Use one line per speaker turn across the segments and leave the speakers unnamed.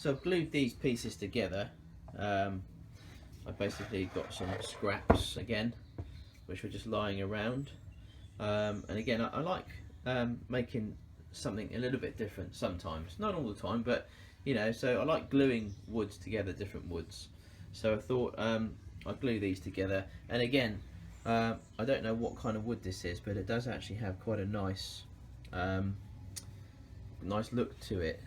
So I've glued these pieces together. I've basically got some scraps again, which were just lying around. And again, I like making something a little bit different sometimes, not all the time, but you know, so I like gluing woods together, different woods. So I thought I'd glue these together. And again, I don't know what kind of wood this is, but it does actually have quite a nice nice look to it.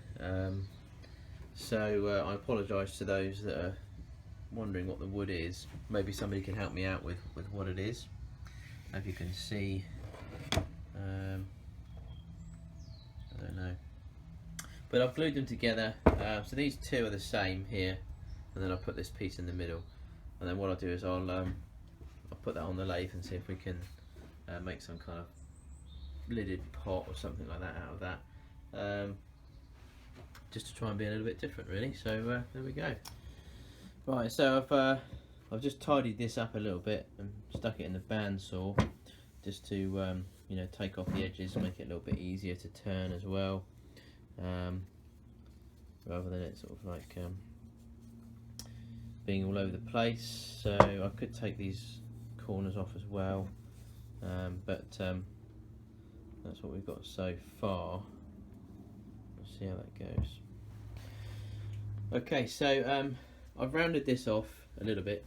So I apologise to those that are wondering what the wood is. Maybe somebody can help me out with what it is. As you can see, I don't know, but I've glued them together. So these two are the same here, and then I'll put this piece in the middle, and then what I'll do is I'll put that on the lathe and see if we can make some kind of lidded pot or something like that out of that, just to try and be a little bit different, really. So there we go. Right, so I've just tidied this up a little bit and stuck it in the bandsaw, just to you know, take off the edges and make it a little bit easier to turn as well, rather than it sort of like being all over the place. So I could take these corners off as well, but that's what we've got so far. Let's see how that goes. Okay, so I've rounded this off a little bit.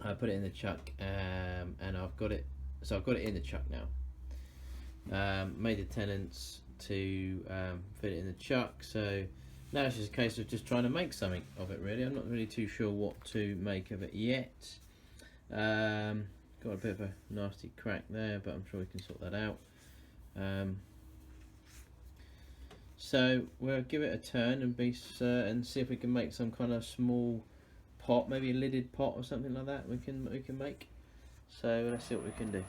I put it in the chuck, and I've got it. So I've got it in the chuck now. Made the tenons to fit it in the chuck. So now it's just a case of just trying to make something of it. Really, I'm not really too sure what to make of it yet. Got a bit of a nasty crack there, but I'm sure we can sort that out. So we'll give it a turn and see if we can make some kind of small pot, maybe a lidded pot or something like that. We can make. So let's see what we can do.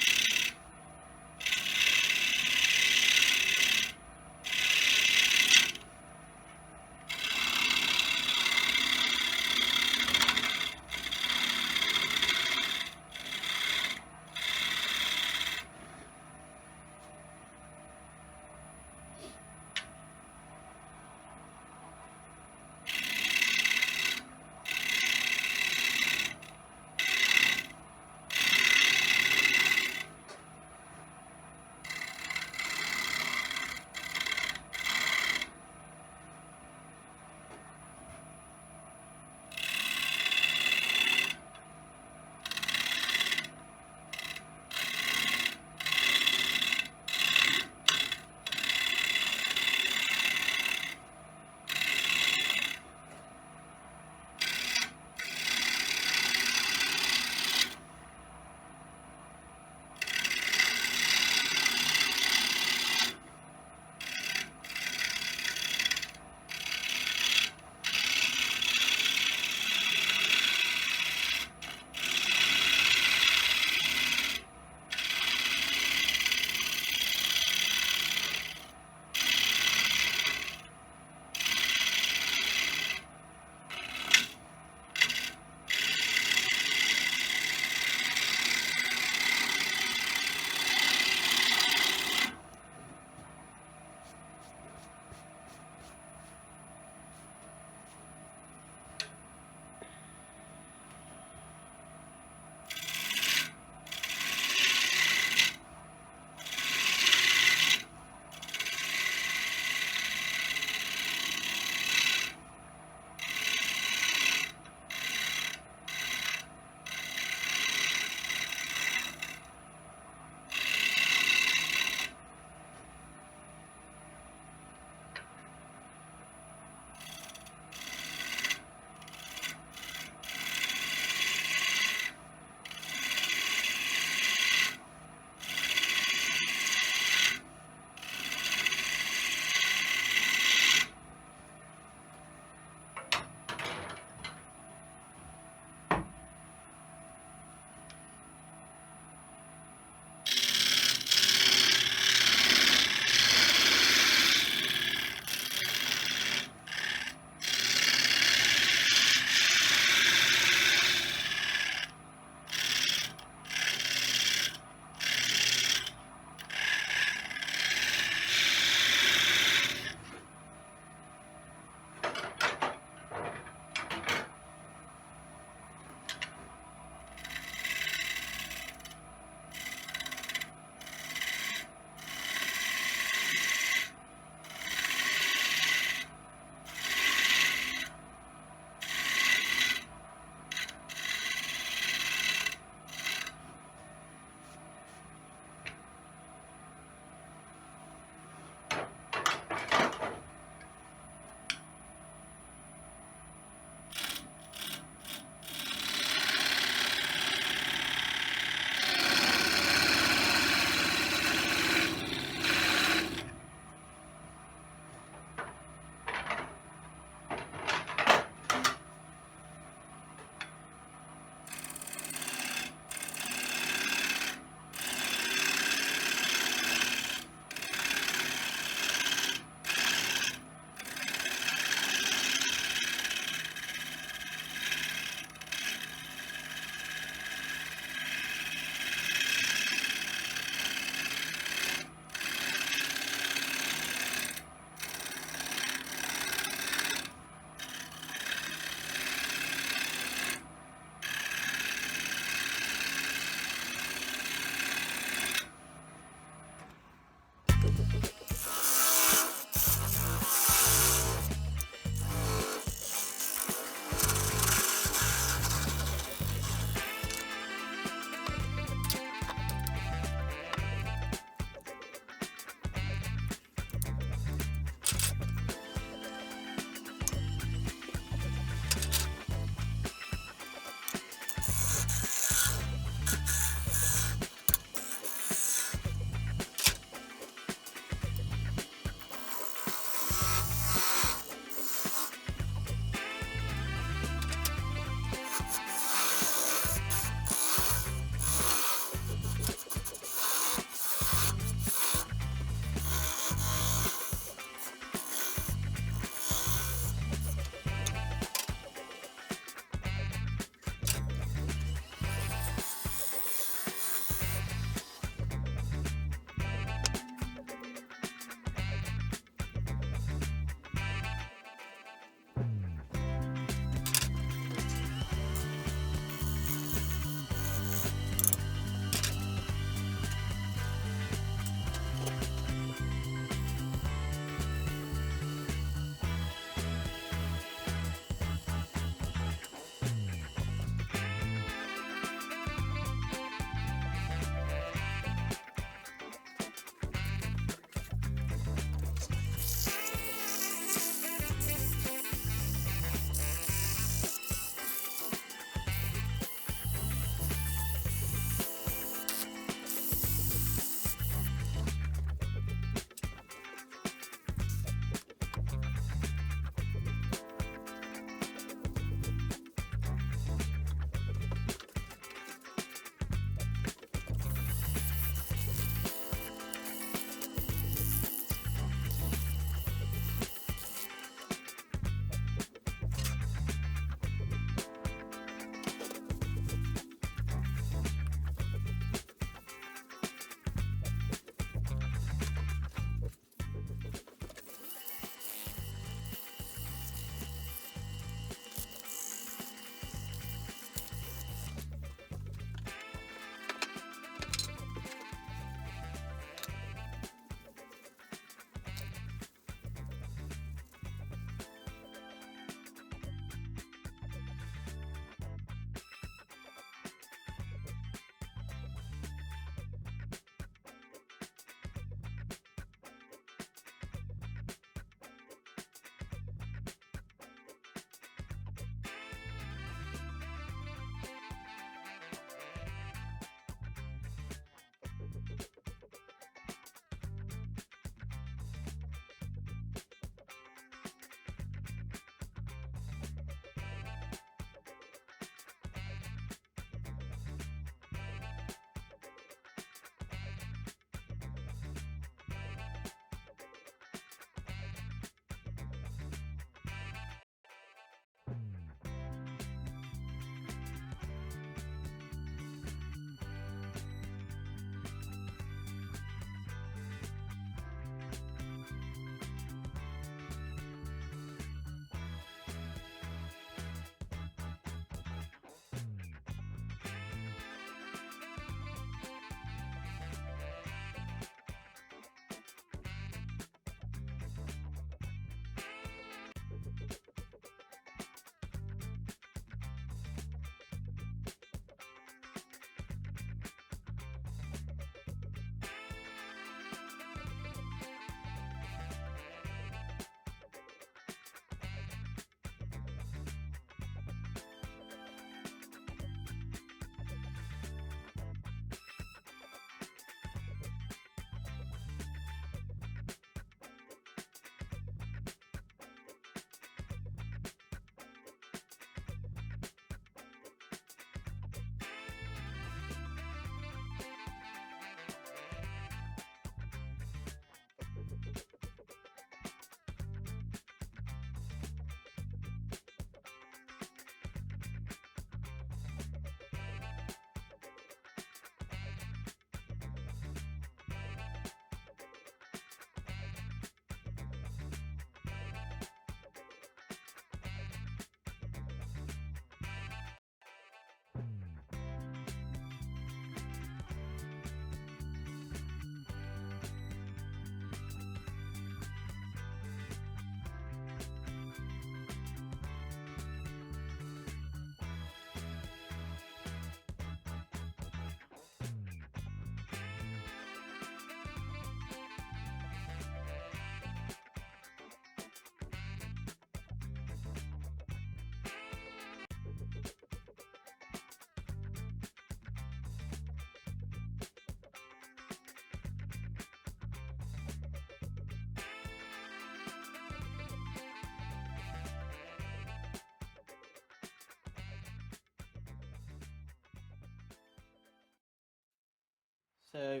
So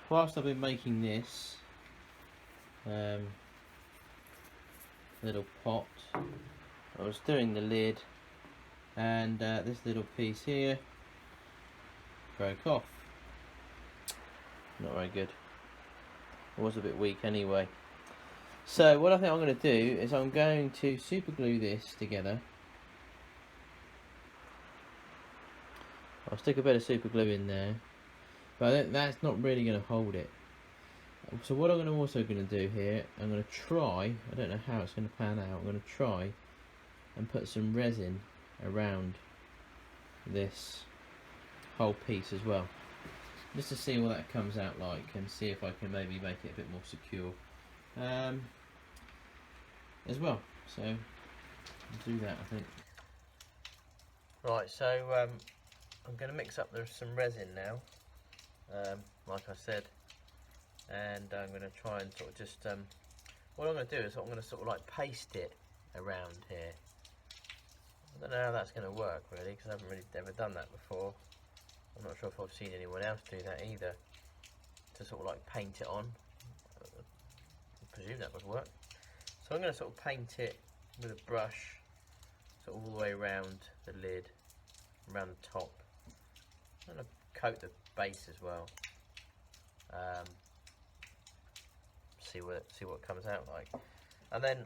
whilst I've been making this little pot, I was doing the lid, and this little piece here broke off. Not very good. It was a bit weak anyway. So what I think I'm going to do is I'm going to super glue this together. I'll stick a bit of super glue in there, but I think that's not really going to hold it. So what I'm also going to do here, I'm going to try, I don't know how it's going to pan out, I'm going to try and put some resin around this whole piece as well, just to see what that comes out like, and see if I can maybe make it a bit more secure as well. So I'll do that, I think. Right, so I'm going to mix up some resin now, like I said, and I'm going to try and sort of just, what I'm going to do is I'm going to sort of like paste it around here. I don't know how that's going to work really, because I haven't really ever done that before. I'm not sure if I've seen anyone else do that either, to sort of like paint it on. I presume that would work. So I'm going to sort of paint it with a brush, sort of all the way around the lid, around the top. I'm going to coat the base as well. See what it comes out like, and then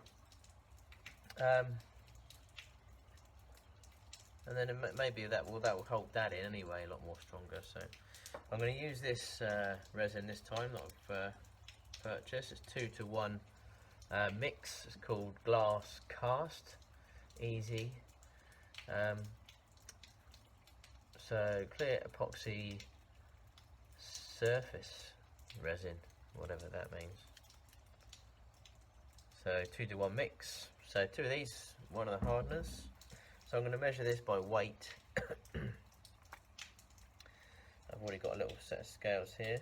maybe that will hold that in anyway a lot more stronger. So I'm going to use this resin this time that I've purchased. It's 2-to-1 mix. It's called Glass Cast Easy. So clear epoxy surface resin, whatever that means. So 2-to-1 mix. So 2 of these, 1 of the hardeners. So I'm going to measure this by weight. I've already got a little set of scales here.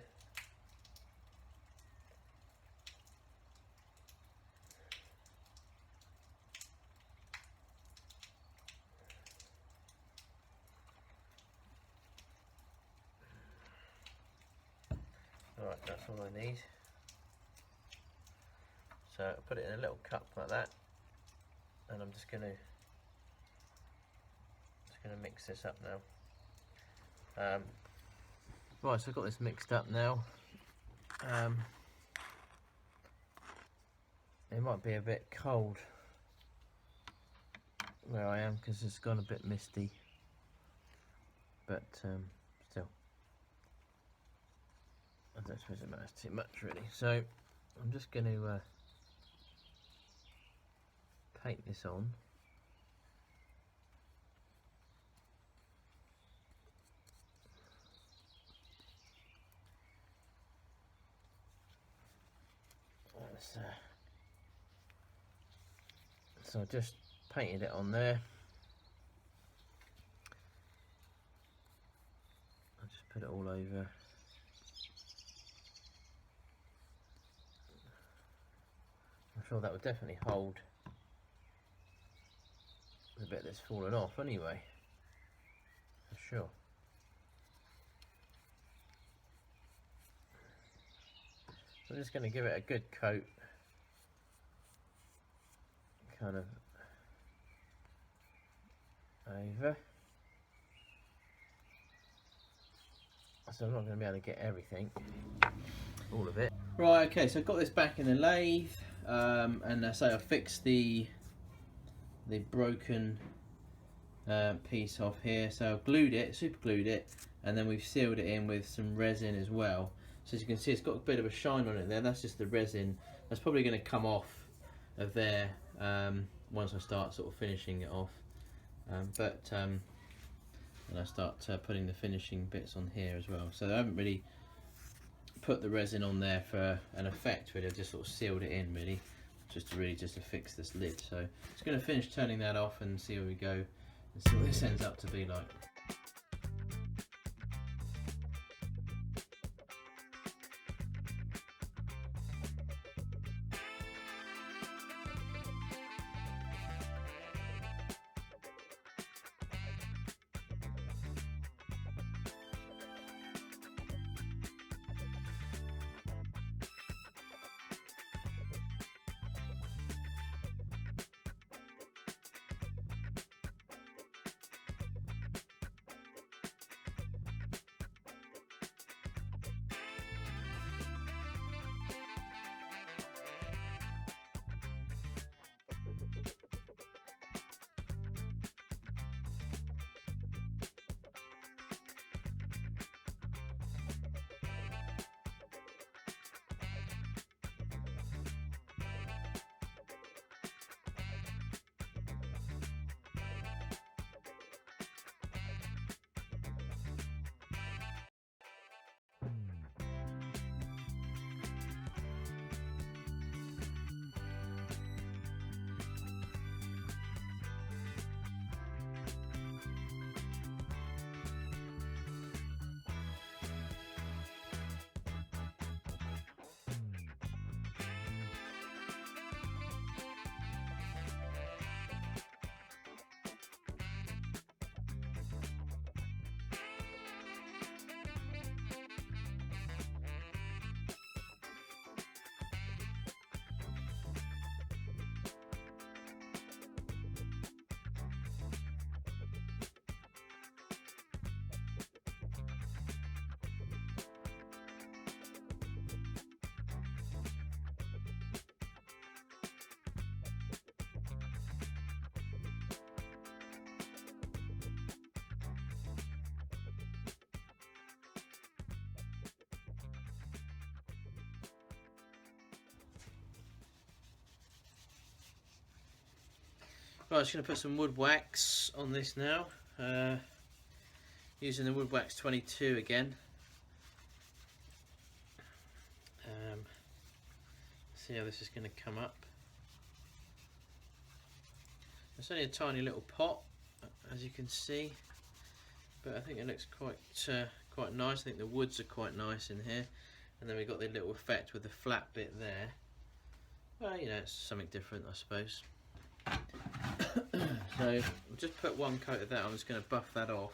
Alright, that's all I need. So I'll put it in a little cup like that, and I'm just going to mix this up now. Right, so I've got this mixed up now. It might be a bit cold where I am because it's gone a bit misty, but still, I don't suppose it matters too much really. So I'm just going to paint this on. So I just painted it on there. I'll just put it all over. I'm sure that would definitely hold the bit that's fallen off anyway, for sure. So I'm just going to give it a good coat, kind of over. So I'm not going to be able to get everything, all of it. Right, okay, so I've got this back in the lathe, and I say I fixed the broken piece off here. So I've glued it, super glued it, and then we've sealed it in with some resin as well. So as you can see, it's got a bit of a shine on it there. That's just the resin. That's probably going to come off of there once I start sort of finishing it off. And I start putting the finishing bits on here as well. So I haven't really put the resin on there for an effect really. I've just sort of sealed it in really, just to fix this lid. So just going to finish turning that off and see where we go and see what this ends up to be like. Right, I'm just going to put some wood wax on this now, using the wood wax 22 again. See how this is going to come up. It's only a tiny little pot, as you can see, but I think it looks quite nice. I think the woods are quite nice in here, and then we've got the little effect with the flat bit there. Well, you know, it's something different, I suppose. So I'll just put one coat of that. I'm just going to buff that off.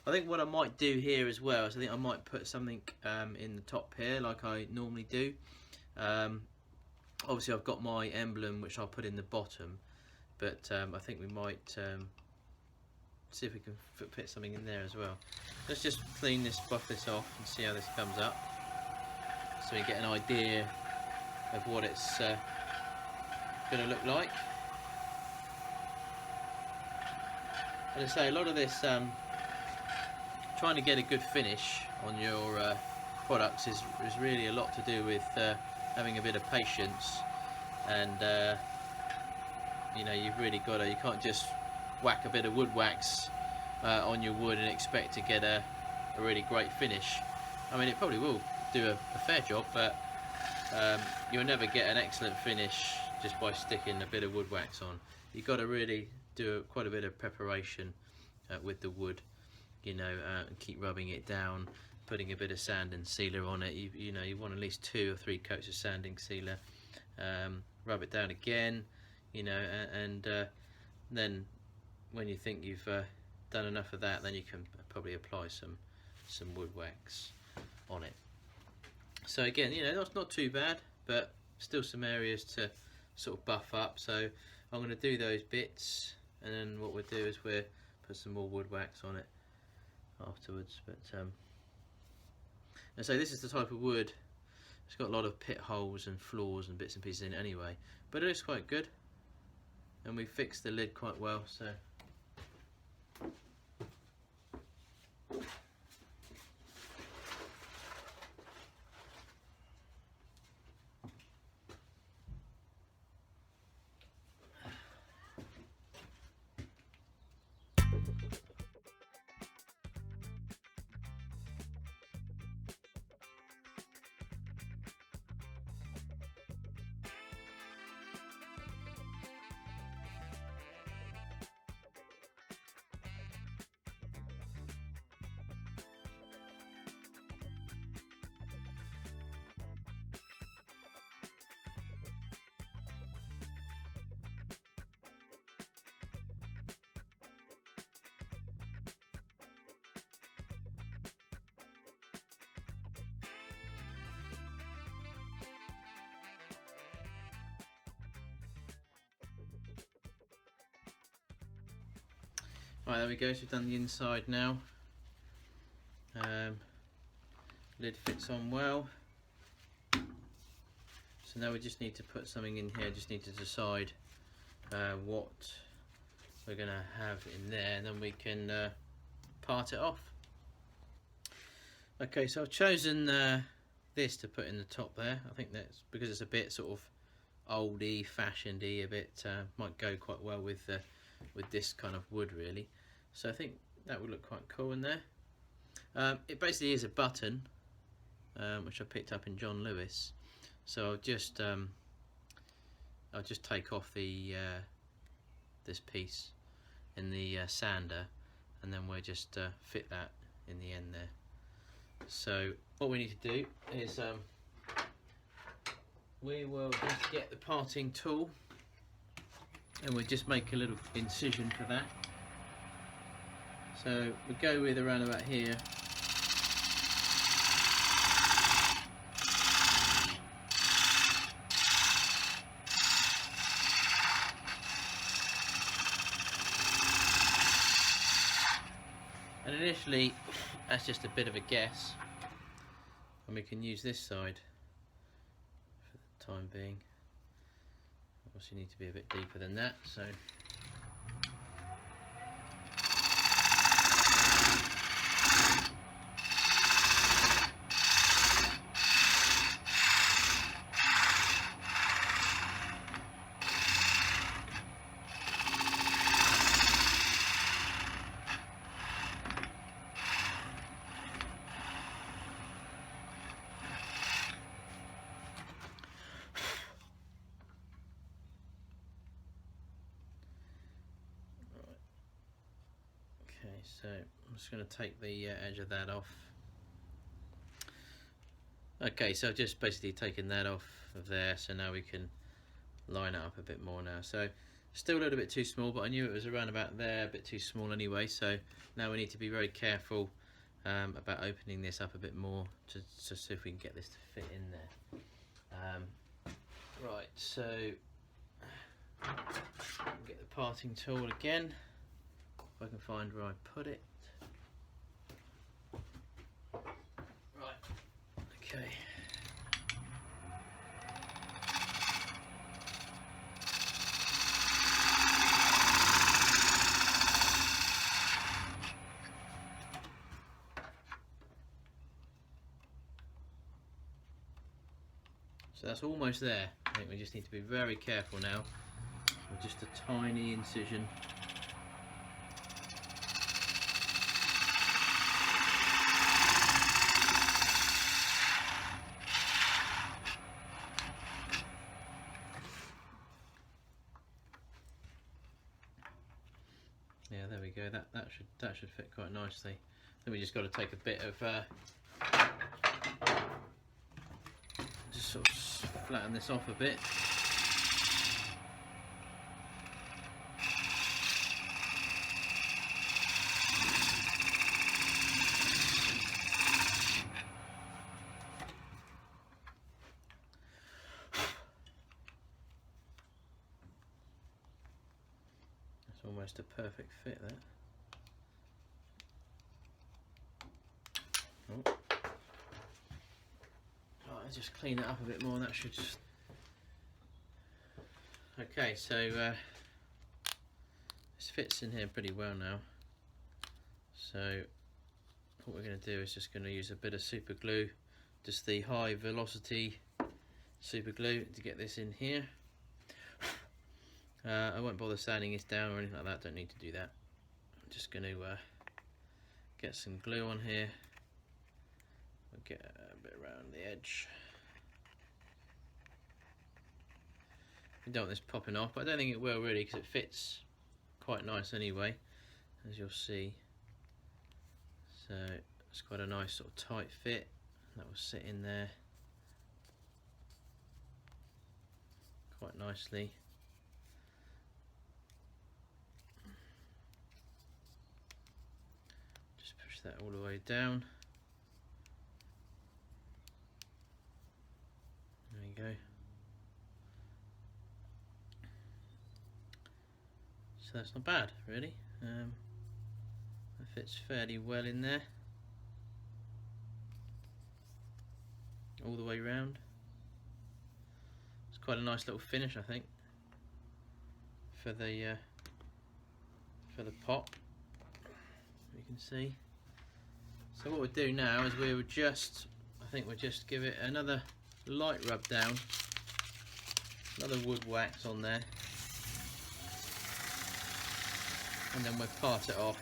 I think what I might do here as well is I think I might put something in the top here, like I normally do. Obviously I've got my emblem which I'll put in the bottom, but I think we might see if we can fit something in there as well. Let's just clean this, buff this off and see how this comes up, so we get an idea of what it's going to look like. And I say a lot of this, trying to get a good finish on your products is really a lot to do with having a bit of patience, and you know, you've really got to, you can't just whack a bit of wood wax on your wood and expect to get a really great finish. I mean, it probably will do a fair job, but you'll never get an excellent finish just by sticking a bit of wood wax on. You've got to really do quite a bit of preparation with the wood, you know, and keep rubbing it down, putting a bit of sand and sealer on it. You know, you want at least 2 or 3 coats of sanding sealer. Rub it down again, you know, and then when you think you've done enough of that, then you can probably apply some wood wax on it. So again, you know, that's not too bad, but still some areas to sort of buff up. So I'm going to do those bits, and then what we'll do is we'll put some more wood wax on it afterwards. But and so this is the type of wood, it's got a lot of pit holes and flaws and bits and pieces in it anyway, but it looks quite good, and we fixed the lid quite well. So right, there we go, so we've done the inside now. Lid fits on well. So now we just need to put something in here, just need to decide what we're going to have in there, and then we can part it off. Okay, so I've chosen this to put in the top there. I think that's because it's a bit sort of oldie, fashionedy, a bit might go quite well with this kind of wood really. So I think that would look quite cool in there. It basically is a button, which I picked up in John Lewis. So I'll just take off the this piece in the sander, and then we'll just fit that in the end there. So what we need to do is we will just get the parting tool, and we'll just make a little incision for that. So we go with around about here. And initially that's just a bit of a guess, and we can use this side for the time being. Obviously need to be a bit deeper than that, so Okay, so I'm just going to take the edge of that off. Okay, so I've just basically taken that off of there, so now we can line it up a bit more now. So still a little bit too small, but I knew it was around about there, a bit too small anyway, so now we need to be very careful about opening this up a bit more to see if we can get this to fit in there. Right, so get the parting tool again, if I can find where I put it. Right, okay. So that's almost there. I think we just need to be very careful now with just a tiny incision. Yeah, there we go. That should fit quite nicely. Then we just got to take a bit of just sort of flatten this off a bit. That's almost a perfect fit there. Oh. I'll just clean it up a bit more, and that should just... Okay, so this fits in here pretty well now. So what we're going to do is just going to use a bit of super glue, just the high velocity super glue, to get this in here. I won't bother sanding this down or anything like that, don't need to do that. I'm just going to get some glue on here. I'll get a bit around the edge. I don't want this popping off, but I don't think it will really, because it fits quite nice anyway, as you'll see. So it's quite a nice sort of tight fit. That will sit in there quite nicely. Just push that all the way down. There you go. So that's not bad, really. That fits fairly well in there, all the way round. It's quite a nice little finish, I think, for the pot. You can see. So what we'll do now is we will just, I think we'll just give it another light rub down, another wood wax on there, and then we'll part it off.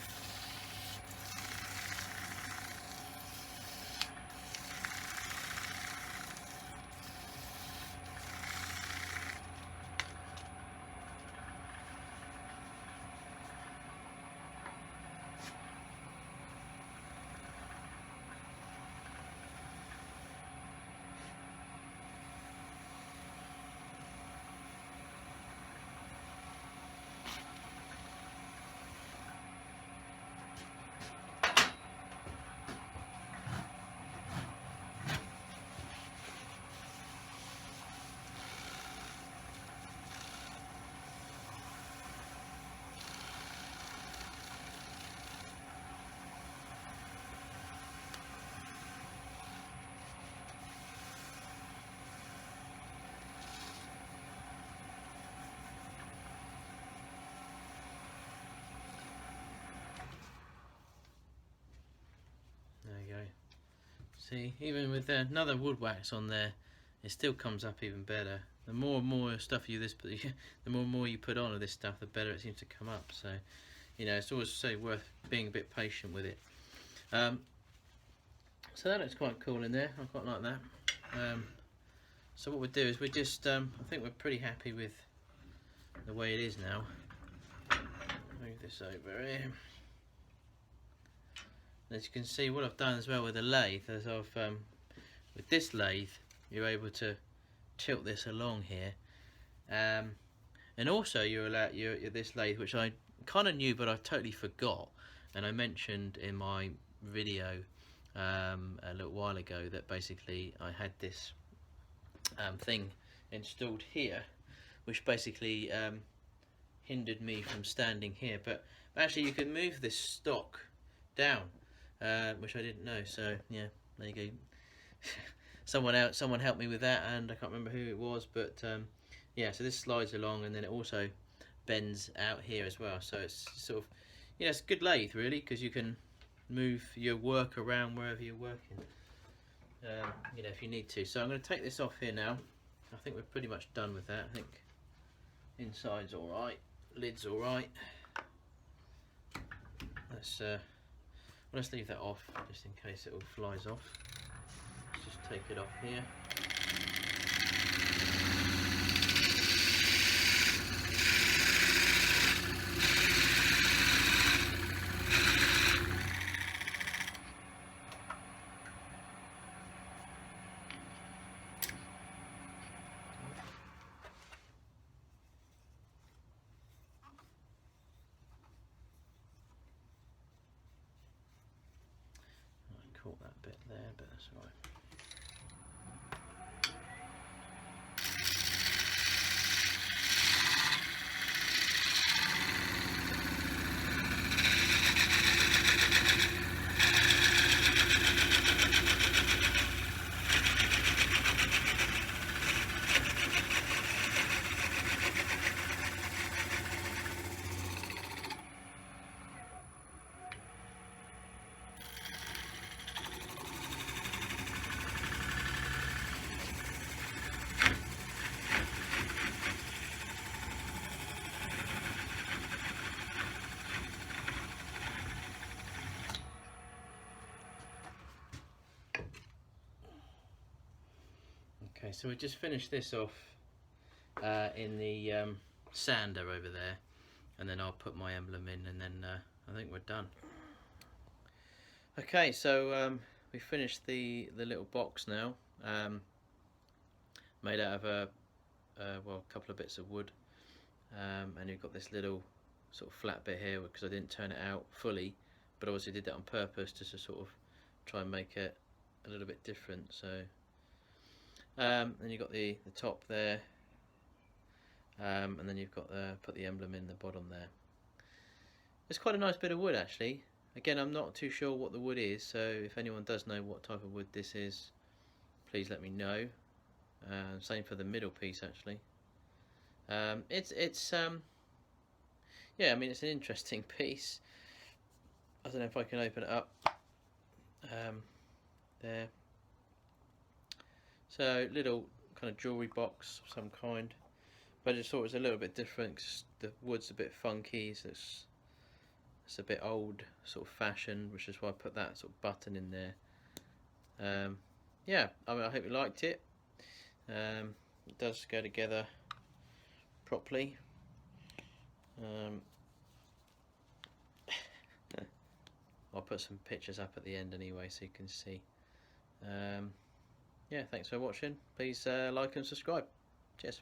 There you go. See, even with another wood wax on there, it still comes up even better. The more and more stuff the more and more you put on of this stuff, the better it seems to come up. So, you know, it's always worth being a bit patient with it. So that looks quite cool in there. I quite like that. So what we'll do is we just, I think we're pretty happy with the way it is now. Move this over here. And as you can see, what I've done as well with the lathe is with this lathe, you're able to tilt this along here, and also you're allowed this lathe, which I kind of knew but I totally forgot, and I mentioned in my video a little while ago that basically I had this thing installed here, which basically hindered me from standing here, but actually you can move this stock down, which I didn't know. So yeah, there you go. someone helped me with that, and I can't remember who it was, but yeah, so this slides along, and then it also bends out here as well, so it's sort of, you know, it's a good lathe really, because you can move your work around wherever you're working, you know, if you need to. So I'm going to take this off here now. I think we're pretty much done with that. I think inside's alright, lid's alright. Let's leave that off just in case it all flies off. Let's just take it off here. Caught that bit there, but that's all right. Okay, so we just finished this off in the sander over there, and then I'll put my emblem in, and then I think we're done. Okay, so we finished the little box now, made out of well, a couple of bits of wood, and you've got this little sort of flat bit here because I didn't turn it out fully, but obviously did that on purpose just to sort of try and make it a little bit different. So then you've got the top there, and then you've got put the emblem in the bottom there. It's quite a nice bit of wood actually. Again, I'm not too sure what the wood is, so if anyone does know what type of wood this is, please let me know. Same for the middle piece actually. Yeah, I mean, it's an interesting piece. I don't know if I can open it up. There. So little kind of jewellery box of some kind, but I just thought it was a little bit different because the wood's a bit funky, so it's a bit old sort of fashioned, which is why I put that sort of button in there. Yeah, I mean, I hope you liked it. It does go together properly. I'll put some pictures up at the end anyway so you can see. Yeah, thanks for watching. Please like and subscribe. Cheers.